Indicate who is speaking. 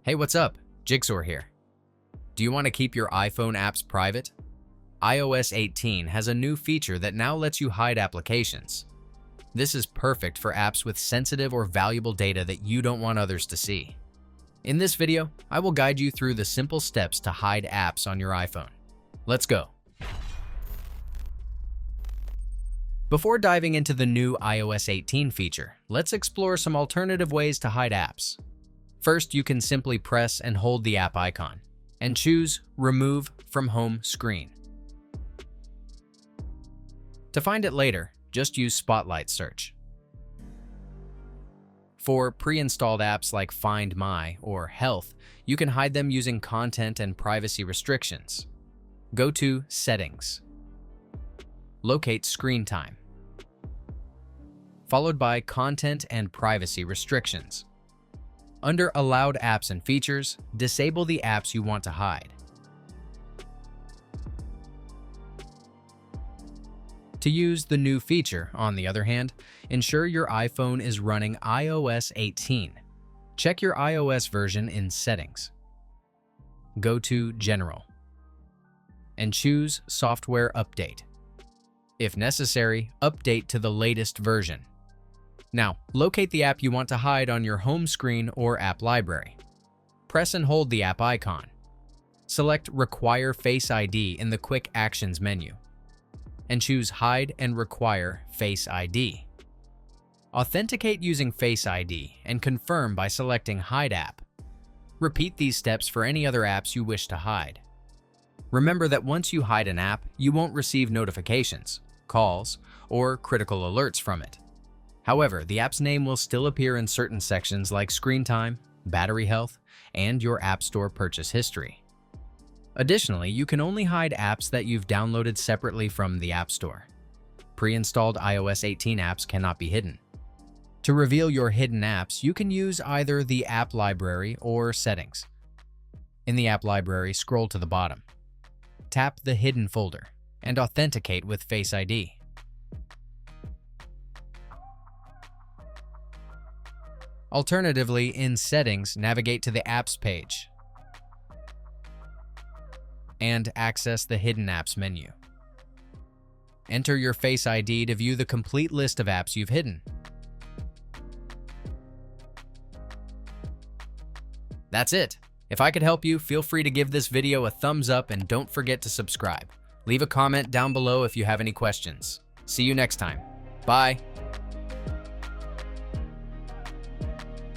Speaker 1: Hey, what's up? Jigxor here. Do you want to keep your iPhone apps private? iOS 18 has a new feature that now lets you hide applications. This is perfect for apps with sensitive or valuable data that you don't want others to see. In this video, I will guide you through the simple steps to hide apps on your iPhone. Let's go. Before diving into the new iOS 18 feature, let's explore some alternative ways to hide apps. First, you can simply press and hold the app icon and choose Remove from Home Screen. To find it later, just use Spotlight Search. For pre-installed apps like Find My or Health, you can hide them using content and privacy restrictions. Go to Settings. Locate Screen Time, followed by Content and Privacy Restrictions. Under Allowed Apps and Features, disable the apps you want to hide. To use the new feature, on the other hand, ensure your iPhone is running iOS 18. Check your iOS version in Settings. Go to General and choose Software Update. If necessary, update to the latest version. Now, locate the app you want to hide on your home screen or app library. Press and hold the app icon. Select Require Face ID in the Quick Actions menu, and choose Hide and Require Face ID. Authenticate using Face ID and confirm by selecting Hide App. Repeat these steps for any other apps you wish to hide. Remember that once you hide an app, you won't receive notifications, calls, or critical alerts from it. However, the app's name will still appear in certain sections like screen time, battery health, and your App Store purchase history. Additionally, you can only hide apps that you've downloaded separately from the App Store. Pre-installed iOS 18 apps cannot be hidden. To reveal your hidden apps, you can use either the App Library or Settings. In the App Library, scroll to the bottom. Tap the Hidden folder and authenticate with Face ID. Alternatively, in Settings, navigate to the Apps page and access the Hidden Apps menu. Enter your Face ID to view the complete list of apps you've hidden. That's it. If I could help you, feel free to give this video a thumbs up and don't forget to subscribe. Leave a comment down below if you have any questions. See you next time. Bye.